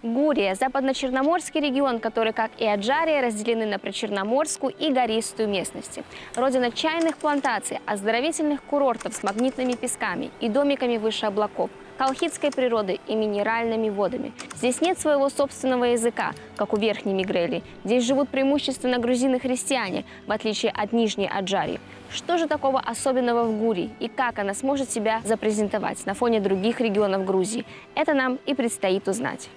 Гурия – западно-черноморский регион, который, как и Аджария, разделены на причерноморскую и гористую местности. Родина чайных плантаций, оздоровительных курортов с магнитными песками и домиками выше облаков, колхидской природы и минеральными водами. Здесь нет своего собственного языка, как у Верхней Мигрели. Здесь живут преимущественно грузины-христиане, в отличие от Нижней Аджарии. Что же такого особенного в Гурии и как она сможет себя запрезентовать на фоне других регионов Грузии? Это нам и предстоит узнать.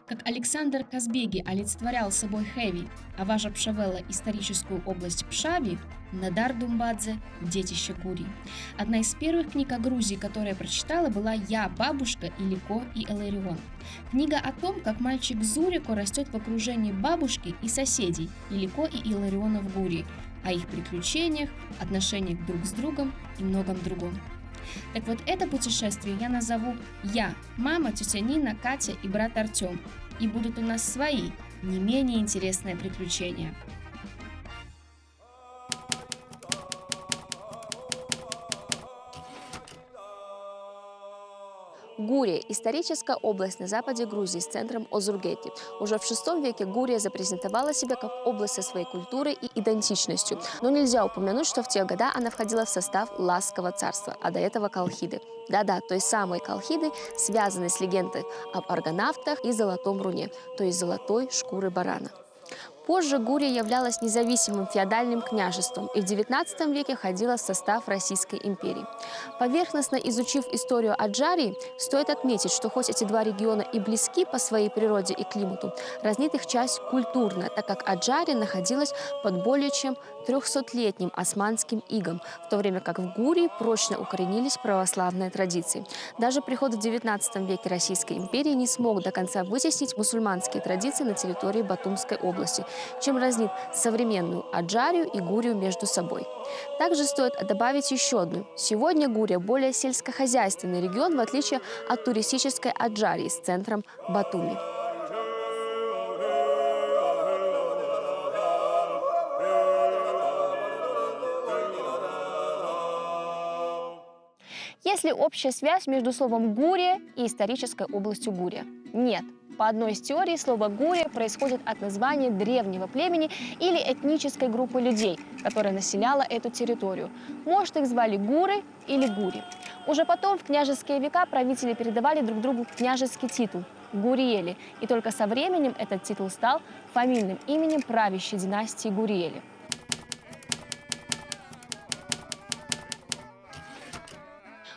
Как Александр Казбеги олицетворял собой Хэви, а Важа Пшавела – историческую область Пшави, Надар Думбадзе – детище Гурии. Одна из первых книг о Грузии, которую я прочитала, была «Я, бабушка, Илико и Эларион». Книга о том, как мальчик Зурико растет в окружении бабушки и соседей Илико и Илариона в Гурии, о их приключениях, отношениях друг с другом и многом другом. Так вот, это путешествие я назову «Я, мама, тетя Нина, Катя и брат Артем». И будут у нас свои, не менее интересные приключения. Гурия – историческая область на западе Грузии с центром Озургети. Уже в VI веке Гурия запрезентовала себя как область со своей культурой и идентичностью. Но нельзя упомянуть, что в те годы она входила в состав Ласского царства, а до этого Колхиды. Да-да, той самой Колхиды, связанной с легендой об аргонавтах и золотом руне, то есть золотой шкуры барана. Позже Гурия являлась независимым феодальным княжеством и в XIX веке входила в состав Российской империи. Поверхностно изучив историю Аджарии, стоит отметить, что хоть эти два региона и близки по своей природе и климату, разнит их часть культурно, так как Аджария находилась под более чем 300-летним османским игом, в то время как в Гурии прочно укоренились православные традиции. Даже приход в XIX веке Российской империи не смог до конца вытеснить мусульманские традиции на территории Батумской области, чем разнит современную Аджарию и Гурию между собой. Также стоит добавить еще одну. Сегодня Гурия более сельскохозяйственный регион, в отличие от туристической Аджарии с центром Батуми. Есть ли общая связь между словом «Гурия» и исторической областью Гурия? Нет. По одной из теорий, слово «Гурия» происходит от названия древнего племени или этнической группы людей, которая населяла эту территорию. Может, их звали Гуры или Гури. Уже потом, в княжеские века, правители передавали друг другу княжеский титул – Гуриели, и только со временем этот титул стал фамильным именем правящей династии Гуриели.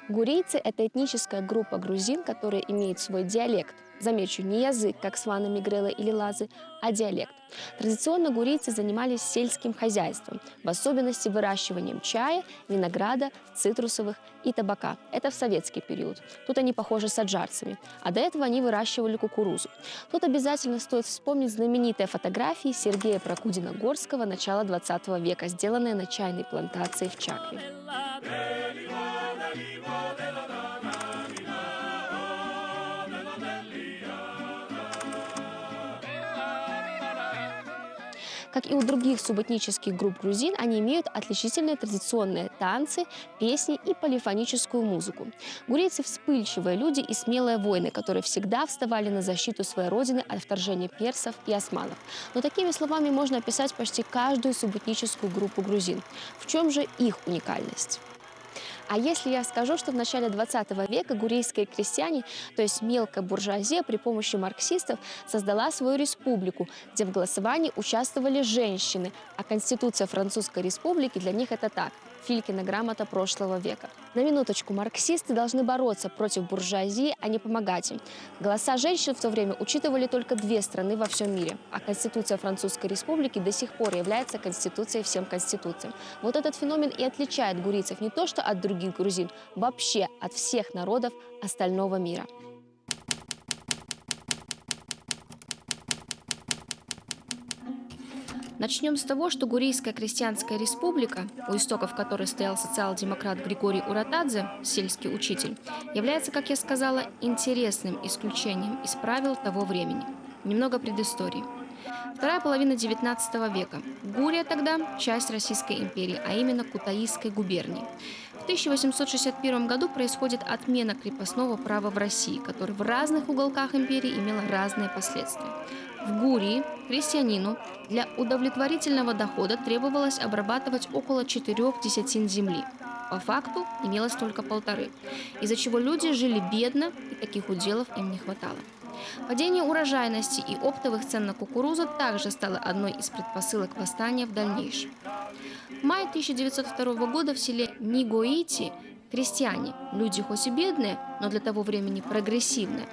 Гурийцы – это этническая группа грузин, которая имеет свой диалект. Замечу, не язык, как Свана Мигрела или Лазы, а диалект. Традиционно гурийцы занимались сельским хозяйством, в особенности выращиванием чая, винограда, цитрусовых и табака. Это в советский период. Тут они похожи с аджарцами. А до этого они выращивали кукурузу. Тут обязательно стоит вспомнить знаменитые фотографии Сергея Прокудина-Горского начала 20 века, сделанные на чайной плантации в Чакве. Как и у других субэтнических групп грузин, они имеют отличительные традиционные танцы, песни и полифоническую музыку. Гурийцы – вспыльчивые люди и смелые воины, которые всегда вставали на защиту своей родины от вторжения персов и османов. Но такими словами можно описать почти каждую субэтническую группу грузин. В чем же их уникальность? А если я скажу, что в начале 20 века гурийские крестьяне, то есть мелкая буржуазия, при помощи марксистов создала свою республику, где в голосовании участвовали женщины, а Конституция Французской республики для них это так – Филькина грамота прошлого века. На минуточку, марксисты должны бороться против буржуазии, а не помогать им. Голоса женщин в то время учитывали только 2 страны во всем мире, а Конституция Французской республики до сих пор является конституцией всем конституциям. Вот этот феномен и отличает гурийцев не то что от других грузин, вообще от всех народов остального мира. Начнем с того, что Гурийская крестьянская республика, у истоков которой стоял социал-демократ Григорий Уратадзе, сельский учитель, является, как я сказала, интересным исключением из правил того времени. Немного предыстории. Вторая половина XIX века. Гурия тогда – часть Российской империи, а именно Кутаисской губернии. В 1861 году происходит отмена крепостного права в России, которое в разных уголках империи имело разные последствия. В Гурии крестьянину для удовлетворительного дохода требовалось обрабатывать около 4 десятин земли. По факту имелось только 1,5, из-за чего люди жили бедно и таких уделов им не хватало. Падение урожайности и оптовых цен на кукурузу также стало одной из предпосылок восстания в дальнейшем. В мае 1902 года в селе Нигоити крестьяне, люди хоть и бедные, но для того времени прогрессивные,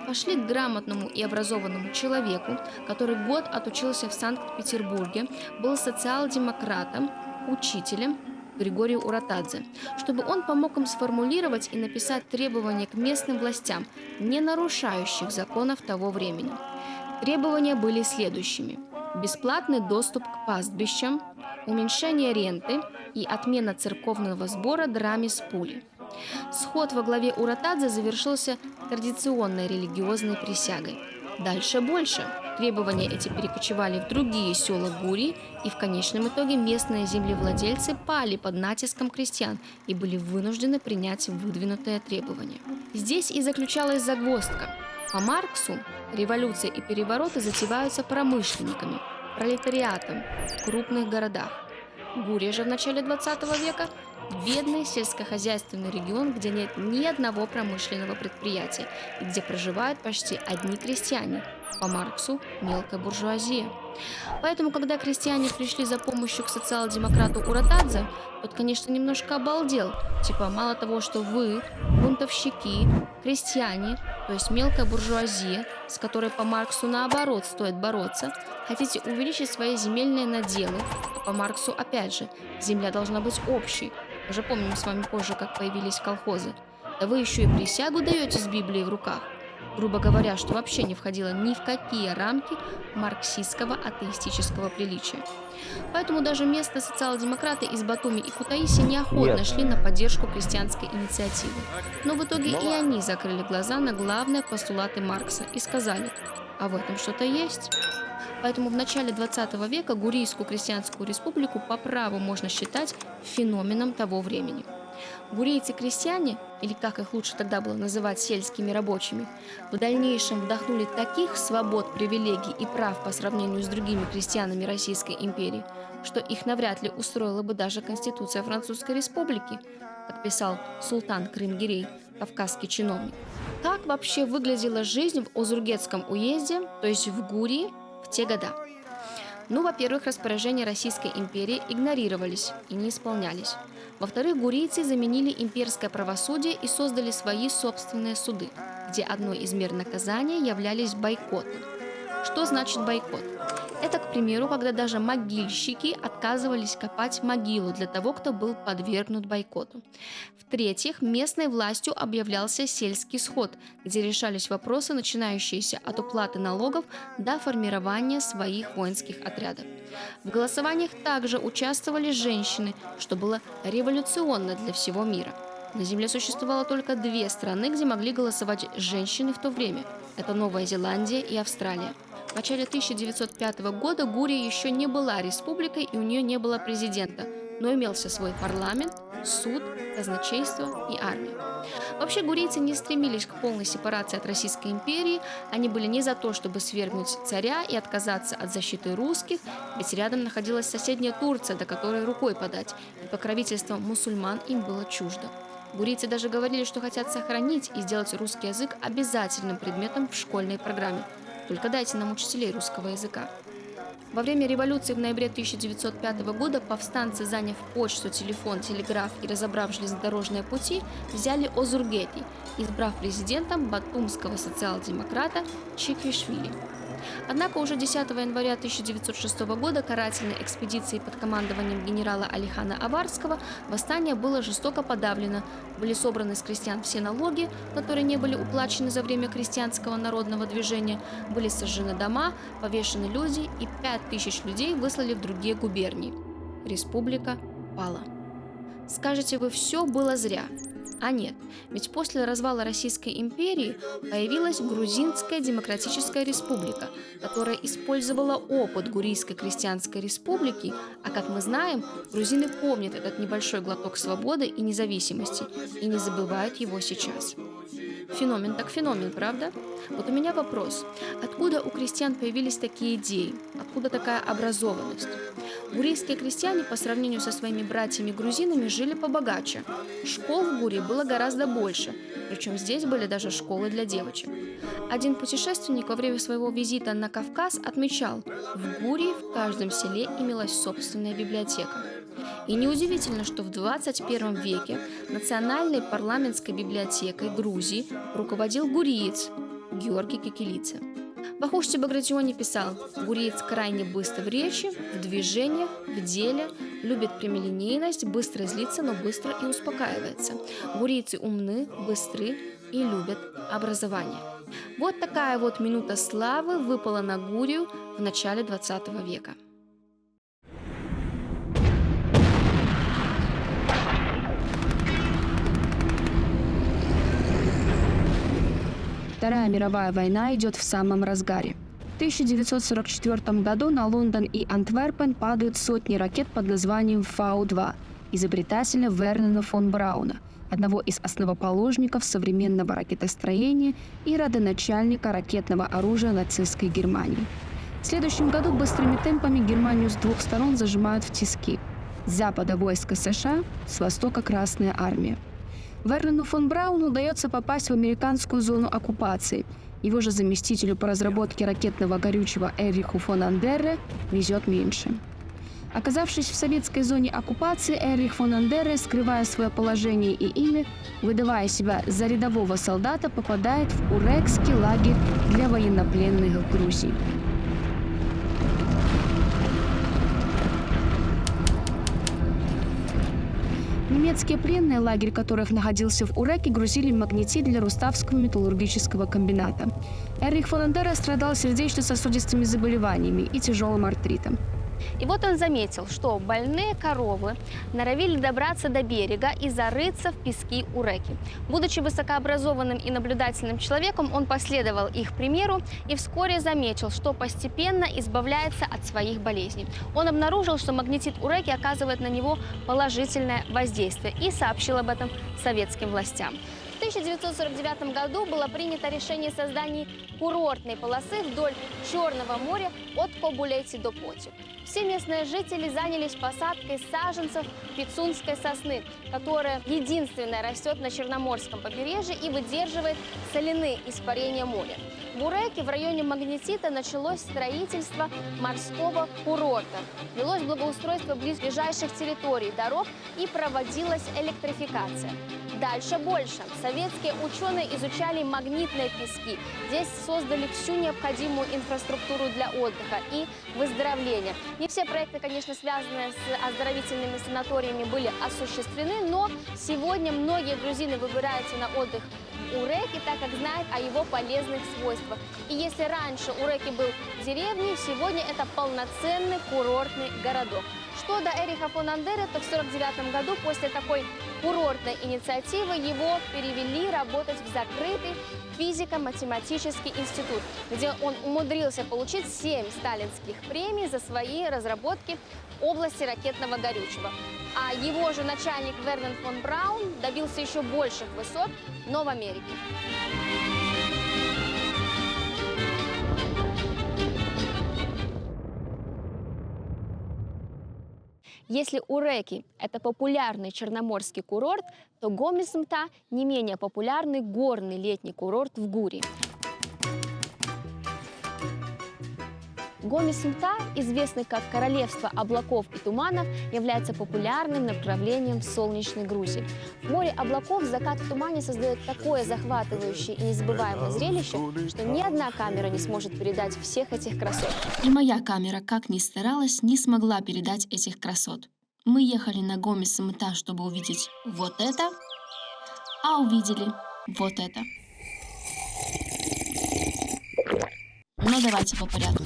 пошли к грамотному и образованному человеку, который год отучился в Санкт-Петербурге, был социал-демократом, учителем, Григорию Уратадзе, чтобы он помог им сформулировать и написать требования к местным властям, не нарушающих законов того времени. Требования были следующими: бесплатный доступ к пастбищам, уменьшение ренты и отмена церковного сбора драми с пули. Сход во главе Уратадзе завершился традиционной религиозной присягой. Дальше больше. Требования эти перекочевали в другие села Гурии, и в конечном итоге местные землевладельцы пали под натиском крестьян и были вынуждены принять выдвинутые требования. Здесь и заключалась загвоздка. По Марксу революция и перевороты затеваются промышленниками, пролетариатом в крупных городах. Гурия же в начале 20 века – бедный сельскохозяйственный регион, где нет ни одного промышленного предприятия и где проживают почти одни крестьяне. По Марксу – мелкая буржуазия. Поэтому, когда крестьяне пришли за помощью к социал-демократу Уратадзе, тот, конечно, немножко обалдел. Типа, мало того, что вы, бунтовщики, крестьяне, то есть мелкая буржуазия, с которой по Марксу наоборот стоит бороться, хотите увеличить свои земельные наделы, а по Марксу опять же, земля должна быть общей. Мы же помним с вами позже, как появились колхозы. Да вы еще и присягу даете с Библией в руках. Грубо говоря, что вообще не входило ни в какие рамки марксистского атеистического приличия. Поэтому даже местные социал-демократы из Батуми и Кутаиси неохотно шли на поддержку крестьянской инициативы. Но в итоге и они закрыли глаза на главные постулаты Маркса и сказали: а в этом что-то есть. Поэтому в начале 20 века Гурийскую крестьянскую республику по праву можно считать феноменом того времени. Гурийцы-крестьяне, или как их лучше тогда было называть сельскими рабочими, в дальнейшем вдохнули таких свобод, привилегий и прав по сравнению с другими крестьянами Российской империи, что их навряд ли устроила бы даже Конституция Французской Республики, как писал султан Крым-Гирей, кавказский чиновник. Как вообще выглядела жизнь в Озургетском уезде, то есть в Гурии, в те года? Ну, во-первых, распоряжения Российской империи игнорировались и не исполнялись. Во-вторых, гурийцы заменили имперское правосудие и создали свои собственные суды, где одной из мер наказания являлись бойкоты. Что значит бойкот? Это, к примеру, когда даже могильщики отказывались копать могилу для того, кто был подвергнут бойкоту. В-третьих, местной властью объявлялся сельский сход, где решались вопросы, начинающиеся от уплаты налогов до формирования своих воинских отрядов. В голосованиях также участвовали женщины, что было революционно для всего мира. На Земле существовало только 2 страны, где могли голосовать женщины в то время. Это Новая Зеландия и Австралия. В начале 1905 года Гурия еще не была республикой и у нее не было президента, но имелся свой парламент, суд, казначейство и армия. Вообще гурийцы не стремились к полной сепарации от Российской империи, они были не за то, чтобы свергнуть царя и отказаться от защиты русских, ведь рядом находилась соседняя Турция, до которой рукой подать, и покровительство мусульман им было чуждо. Гурийцы даже говорили, что хотят сохранить и сделать русский язык обязательным предметом в школьной программе. Только дайте нам учителей русского языка. Во время революции в ноябре 1905 года повстанцы, заняв почту, телефон, телеграф и разобрав железнодорожные пути, взяли Озургети, избрав президентом батумского социал-демократа Чиквишвили. Однако уже 10 января 1906 года карательной экспедицией под командованием генерала Алихана Аварского восстание было жестоко подавлено, были собраны с крестьян все налоги, которые не были уплачены за время крестьянского народного движения, были сожжены дома, повешены люди и 5000 людей выслали в другие губернии. Республика пала. Скажете вы, все было зря. А нет, ведь после развала Российской империи появилась Грузинская Демократическая Республика, которая использовала опыт Гурийской крестьянской республики, а как мы знаем, грузины помнят этот небольшой глоток свободы и независимости и не забывают его сейчас. Феномен так феномен, правда? Вот у меня вопрос. Откуда у крестьян появились такие идеи? Откуда такая образованность? Гурийские крестьяне по сравнению со своими братьями-грузинами жили побогаче. Школ в Гурии было гораздо больше, причем здесь были даже школы для девочек. Один путешественник во время своего визита на Кавказ отмечал, в Гурии в каждом селе имелась собственная библиотека. И неудивительно, что в 21 веке Национальной парламентской библиотекой Грузии руководил гуриец Георгий Кекелидзе. В Ахуште Багратионе писал: «Гуриец крайне быстр в речи, в движениях, в деле, любит прямолинейность, быстро злится, но быстро и успокаивается. Гурийцы умны, быстры и любят образование». Вот такая вот минута славы выпала на Гурию в начале 20 века. Вторая мировая война идет в самом разгаре. В 1944 году на Лондон и Антверпен падают сотни ракет под названием Фау-2 изобретателя Вернера фон Брауна, одного из основоположников современного ракетостроения и родоначальника ракетного оружия нацистской Германии. В следующем году быстрыми темпами Германию с двух сторон зажимают в тиски. С запада войска США, с востока Красная армия. Вернеру фон Брауну удается попасть в американскую зону оккупации. Его же заместителю по разработке ракетного горючего Эриху фон Андерре везет меньше. Оказавшись в советской зоне оккупации, Эрих фон Андерре, скрывая свое положение и имя, выдавая себя за рядового солдата, попадает в Урекский лагерь для военнопленных в Грузии. Немецкие пленные, лагерь которых находился в Уреке, грузили магнетит для Руставского металлургического комбината. Эрих фон Андерре страдал сердечно-сосудистыми заболеваниями и тяжелым артритом. И вот он заметил, что больные коровы норовили добраться до берега и зарыться в пески Уреки. Будучи высокообразованным и наблюдательным человеком, он последовал их примеру и вскоре заметил, что постепенно избавляется от своих болезней. Он обнаружил, что магнетит Уреки оказывает на него положительное воздействие и сообщил об этом советским властям. В 1949 году было принято решение о создании курортной полосы вдоль Черного моря от Кобулети до Поти. Все местные жители занялись посадкой саженцев пицунской сосны, которая единственная растет на Черноморском побережье и выдерживает соляные испарения моря. В Уреке в районе магнетита началось строительство морского курорта. Велось благоустройство ближайших территорий, дорог и проводилась электрификация. Дальше больше. Советские ученые изучали магнитные пески. Здесь создали всю необходимую инфраструктуру для отдыха и выздоровления. Не все проекты, конечно, связанные с оздоровительными санаториями, были осуществлены, но сегодня многие грузины выбираются на отдых в Уреке, так как знают о его полезных свойствах. И если раньше Уреки был деревней, сегодня это полноценный курортный городок. Что до Эриха фон Андерре, то в 1949 году после такой курортной инициативы его перевели работать в закрытый физико-математический институт, где он умудрился получить 7 сталинских премий за свои разработки в области ракетного горючего. А его же начальник Вернер фон Браун добился еще больших высот, но в Америке. Если Уреки – это популярный черноморский курорт, то Гомес-Мта – не менее популярный горный летний курорт в Гурии. Гомес-Мта, известный как Королевство облаков и туманов, является популярным направлением в солнечной Грузии. В море облаков закат в тумане создает такое захватывающее и незабываемое зрелище, что ни одна камера не сможет передать всех этих красот. И моя камера, как ни старалась, не смогла передать этих красот. Мы ехали на Гомес-Мта, чтобы увидеть вот это, а увидели вот это. Но давайте по порядку.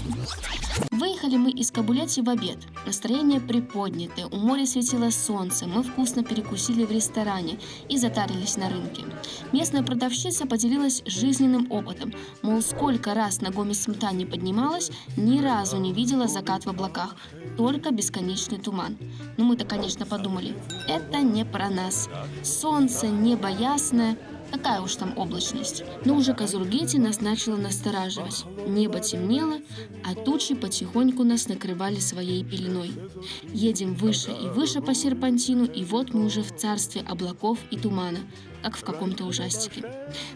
Выехали Выехали мы из Кабулети в обед. Настроение приподнятое, у моря светило солнце, мы вкусно перекусили в ресторане и затарились на рынке. Местная продавщица поделилась жизненным опытом, мол, сколько раз на Гомес Мта не поднималась, ни разу не видела закат в облаках, только бесконечный туман. Но мы-то, конечно, подумали, это не про нас. Солнце, небо ясное, какая уж там облачность. Но уже к Озургете нас начало настораживать. Небо темнело, а тучи потихоньку нас накрывали своей пеленой. Едем выше и выше по серпантину, и вот мы уже в царстве облаков и тумана, как в каком-то ужастике.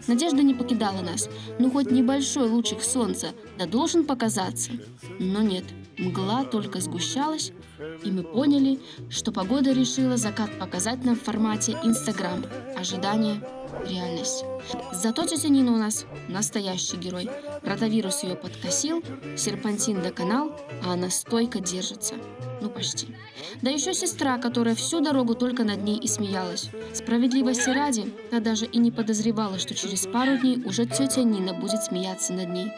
Надежда не покидала нас. Ну, хоть небольшой лучик солнца, да должен показаться. Но нет, мгла только сгущалась, и мы поняли, что погода решила закат показать нам в формате Инстаграм. Ожидание – реальность. Зато тетя Нина у нас настоящий герой. Ротавирус ее подкосил, серпантин доконал, а она стойко держится. Ну, почти. Да еще сестра, которая всю дорогу только над ней и смеялась. Справедливости ради, та даже и не подозревала, что через пару дней уже тетя Нина будет смеяться над ней.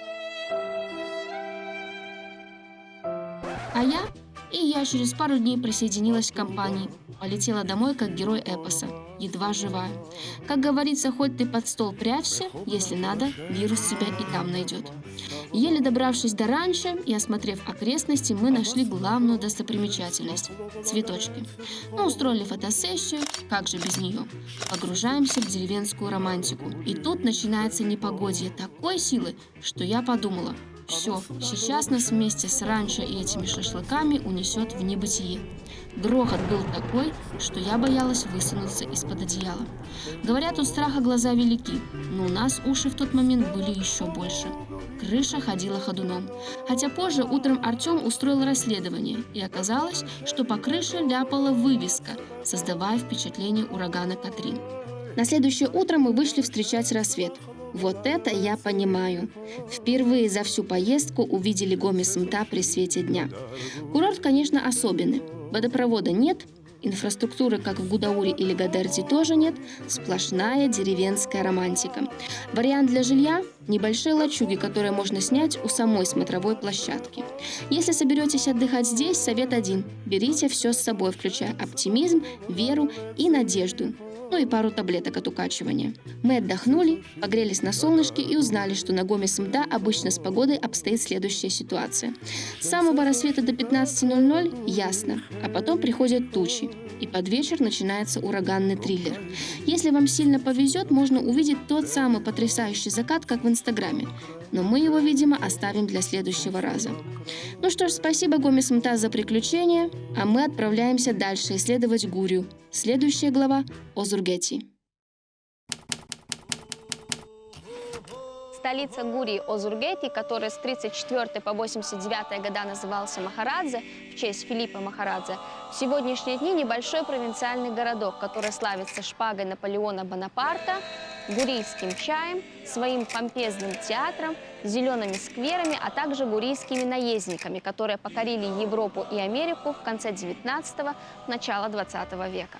А я через пару дней присоединилась к компании. Полетела домой, как герой эпоса, едва живая. Как говорится, хоть ты под стол прячься, если надо, вирус тебя и там найдет. Еле добравшись до ранчо и осмотрев окрестности, мы нашли главную достопримечательность – цветочки. Мы устроили фотосессию, как же без нее. Погружаемся в деревенскую романтику. И тут начинается непогодье такой силы, что я подумала – все, сейчас нас вместе с ранчо и этими шашлыками унесет в небытие. Грохот был такой, что я боялась высунуться из-под одеяла. Говорят, у страха глаза велики, но у нас уши в тот момент были еще больше. Крыша ходила ходуном. Хотя позже утром Артем устроил расследование, и оказалось, что по крыше ляпала вывеска, создавая впечатление урагана Катрин. На следующее утро мы вышли встречать рассвет. Вот это я понимаю. Впервые за всю поездку увидели Гомес Мта при свете дня. Курорт, конечно, особенный. Водопровода нет, инфраструктуры, как в Гудауре или Гадерде, тоже нет. Сплошная деревенская романтика. Вариант для жилья – небольшие лачуги, которые можно снять у самой смотровой площадки. Если соберетесь отдыхать здесь, совет один – берите все с собой, включая оптимизм, веру и надежду. Ну и пару таблеток от укачивания. Мы отдохнули, погрелись на солнышке и узнали, что на Гомес Мта обычно с погодой обстоит следующая ситуация. С самого рассвета до 15:00 ясно, а потом приходят тучи, и под вечер начинается ураганный триллер. Если вам сильно повезет, можно увидеть тот самый потрясающий закат, как в Инстаграме. Но мы его, видимо, оставим для следующего раза. Ну что ж, спасибо Гомес Мта за приключения, а мы отправляемся дальше исследовать Гурию. Следующая глава – Озургети. Столица Гурии Озургети, который с 1934 по 1989 года назывался Махарадзе в честь Филиппа Махарадзе, в сегодняшние дни небольшой провинциальный городок, который славится шпагой Наполеона Бонапарта, гурийским чаем, своим помпезным театром, зелеными скверами, а также гурийскими наездниками, которые покорили Европу и Америку в конце 19-го, начало 20 века.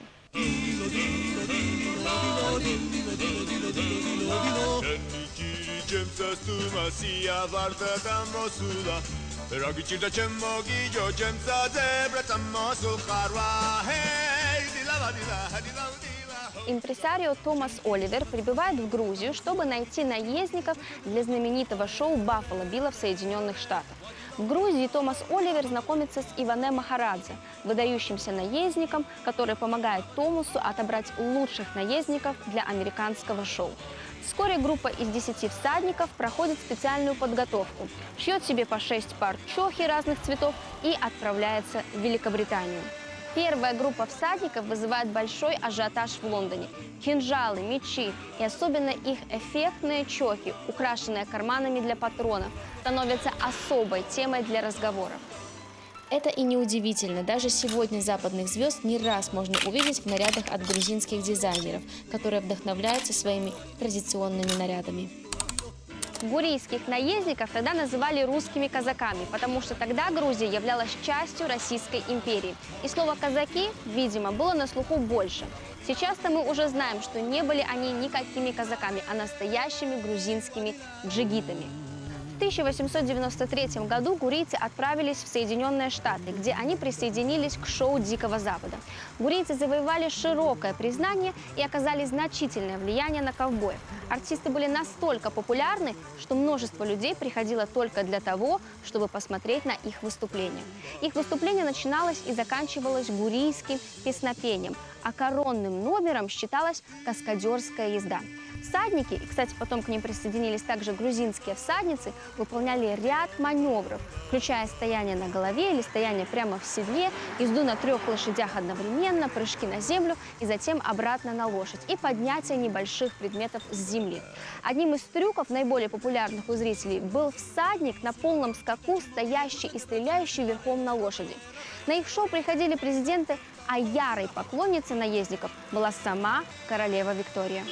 Импресарио Томас Оливер прибывает в Грузию, чтобы найти наездников для знаменитого шоу «Баффало Билла» в Соединенных Штатах. В Грузии Томас Оливер знакомится с Иване Махарадзе, выдающимся наездником, который помогает Томасу отобрать лучших наездников для американского шоу. Вскоре группа из 10 всадников проходит специальную подготовку, шьет себе по 6 пар чохи разных цветов и отправляется в Великобританию. Первая группа всадников вызывает большой ажиотаж в Лондоне. Кинжалы, мечи и особенно их эффектные чохи, украшенные карманами для патронов, становятся особой темой для разговоров. Это и неудивительно. Даже сегодня западных звезд не раз можно увидеть в нарядах от грузинских дизайнеров, которые вдохновляются своими традиционными нарядами. Гурийских наездников тогда называли русскими казаками, потому что тогда Грузия являлась частью Российской империи. И слово «казаки», видимо, было на слуху больше. Сейчас-то мы уже знаем, что не были они никакими казаками, а настоящими грузинскими джигитами. В 1893 году гурийцы отправились в Соединенные Штаты, где они присоединились к шоу Дикого Запада. Гурийцы завоевали широкое признание и оказали значительное влияние на ковбоев. Артисты были настолько популярны, что множество людей приходило только для того, чтобы посмотреть на их выступления. Их выступление начиналось и заканчивалось гурийским песнопением, а коронным номером считалась каскадерская езда. Всадники, и, кстати, потом к ним присоединились также грузинские всадницы, выполняли ряд маневров, включая стояние на голове или стояние прямо в седле, езду на 3 лошадях одновременно, прыжки на землю и затем обратно на лошадь и поднятие небольших предметов с земли. Одним из трюков, наиболее популярных у зрителей, был всадник на полном скаку, стоящий и стреляющий верхом на лошади. На их шоу приходили президенты, а ярой поклонницей наездников была сама королева Виктория.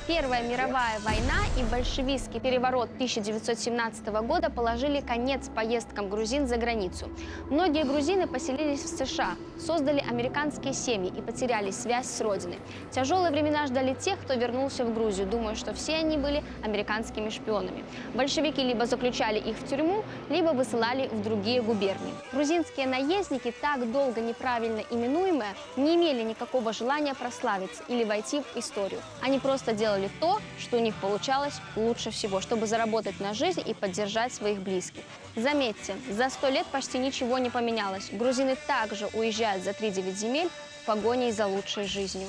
Первая мировая война и большевистский переворот 1917 года положили конец поездкам грузин за границу. Многие грузины поселились в США, создали американские семьи и потеряли связь с родиной. Тяжелые времена ждали тех, кто вернулся в Грузию, думая, что все они были американскими шпионами. Большевики либо заключали их в тюрьму, либо высылали в другие губернии. Грузинские наездники, так долго неправильно именуемые, не имели никакого желания прославиться или войти в историю. Они просто делали то, что у них получалось лучше всего, чтобы заработать на жизнь и поддержать своих близких. Заметьте, за 100 лет почти ничего не поменялось. Грузины также уезжают за 3-9 земель в погоне за лучшей жизнью.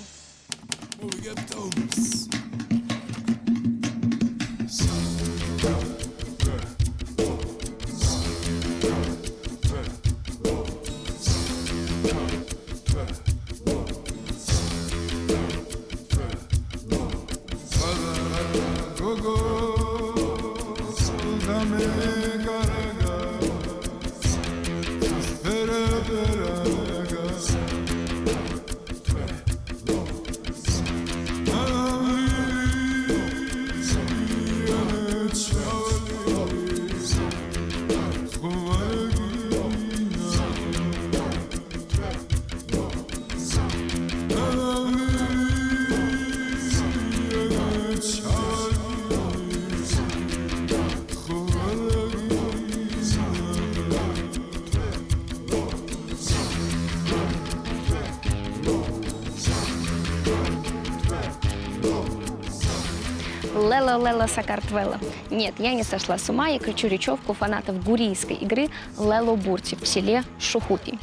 Лело-лело Сакартвело. Нет, я не сошла с ума, я кричу речевку фанатов гурийской игры Лело-Бурти в селе Шухути.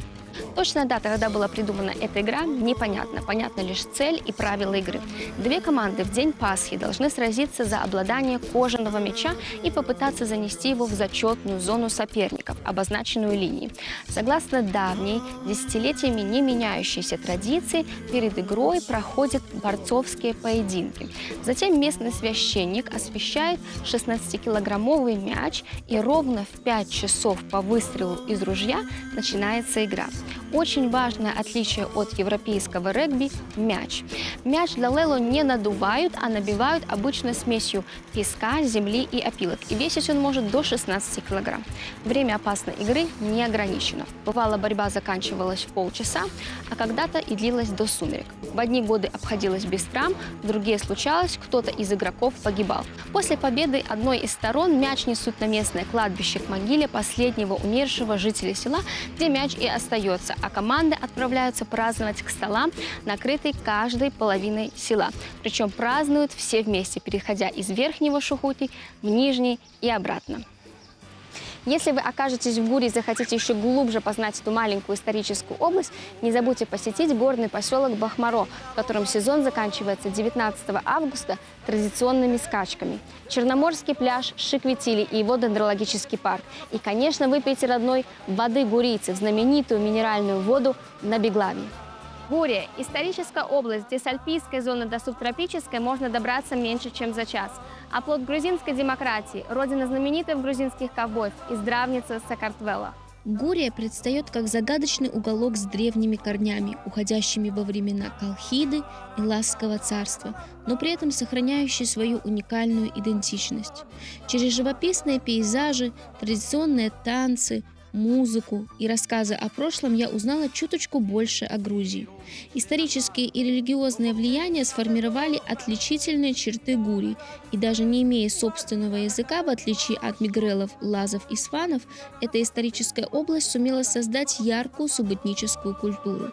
Точная дата, когда была придумана эта игра, непонятна. Понятна лишь цель и правила игры. 2 команды в день Пасхи должны сразиться за обладание кожаного мяча и попытаться занести его в зачетную зону соперников, обозначенную линией. Согласно давней, десятилетиями не меняющейся традиции, перед игрой проходят борцовские поединки. Затем местный священник освящает 16-килограммовый мяч, и ровно в 5 часов по выстрелу из ружья начинается игра. Очень важное отличие от европейского регби – мяч. Мяч для лело не надувают, а набивают обычной смесью песка, земли и опилок. И весить он может до 16 килограмм. Время опасной игры не ограничено. Бывало, борьба заканчивалась в полчаса, а когда-то и длилась до сумерек. В одни годы обходилось без травм, в другие случалось, кто-то из игроков погибал. После победы одной из сторон мяч несут на местное кладбище к могиле последнего умершего жителя села, где мяч и остается, а команды отправляются праздновать к столам, накрытой каждой половиной села. Причем празднуют все вместе, переходя из верхнего Шухути в нижний и обратно. Если вы окажетесь в Гурии и захотите еще глубже познать эту маленькую историческую область, не забудьте посетить горный поселок Бахмаро, в котором сезон заканчивается 19 августа традиционными скачками. Черноморский пляж Шиквитили и его дендрологический парк. И, конечно, выпейте родной воды гурийцев, знаменитую минеральную воду на Беглаве. Гурия – историческая область, где с альпийской зоны до субтропической можно добраться меньше, чем за час. Оплот грузинской демократии, родина знаменитых грузинских ковбоев и здравница Сакартвело. Гурия предстает как загадочный уголок с древними корнями, уходящими во времена Колхиды и Ласского царства, но при этом сохраняющий свою уникальную идентичность. Через живописные пейзажи, традиционные танцы, музыку и рассказы о прошлом я узнала чуточку больше о Грузии. Исторические и религиозные влияния сформировали отличительные черты гурий, и даже не имея собственного языка, в отличие от мигрелов, лазов и сванов, эта историческая область сумела создать яркую субэтническую культуру.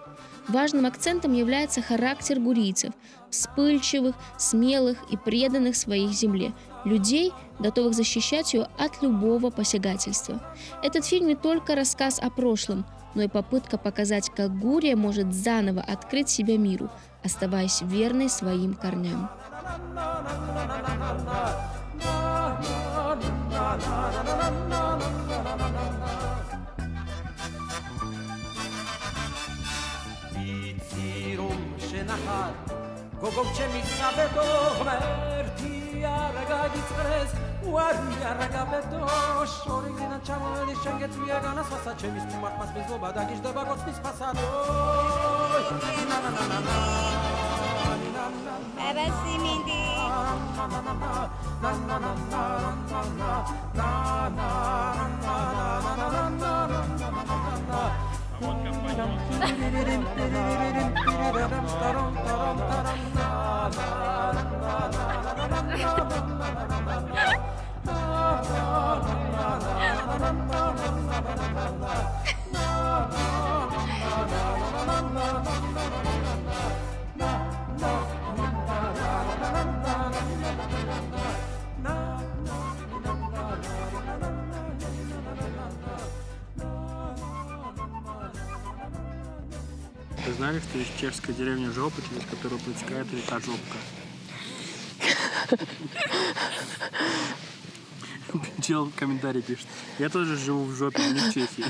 Важным акцентом является характер гурийцев – вспыльчивых, смелых и преданных своей земле, людей, готовых защищать ее от любого посягательства. Этот фильм не только рассказ о прошлом, но и попытка показать, как Гурия может заново открыть себя миру, оставаясь верной своим корням. נחל גוגו צ'מיסה בתוך מרתי הרגע גצרס ווארי הרגע בתוך שורי גרינת שמו לשנגת ויגן הספסה צ'מיס תמח מסביז לו בדגיש דבגוץ נספסה דוי נה נה נה נה נה Abasi Mindy. Вы знали, что есть чешская деревня Жопа, через которую протекает река Жопка? Чел в комментарии пишет: я тоже живу в жопе, не в Чехии.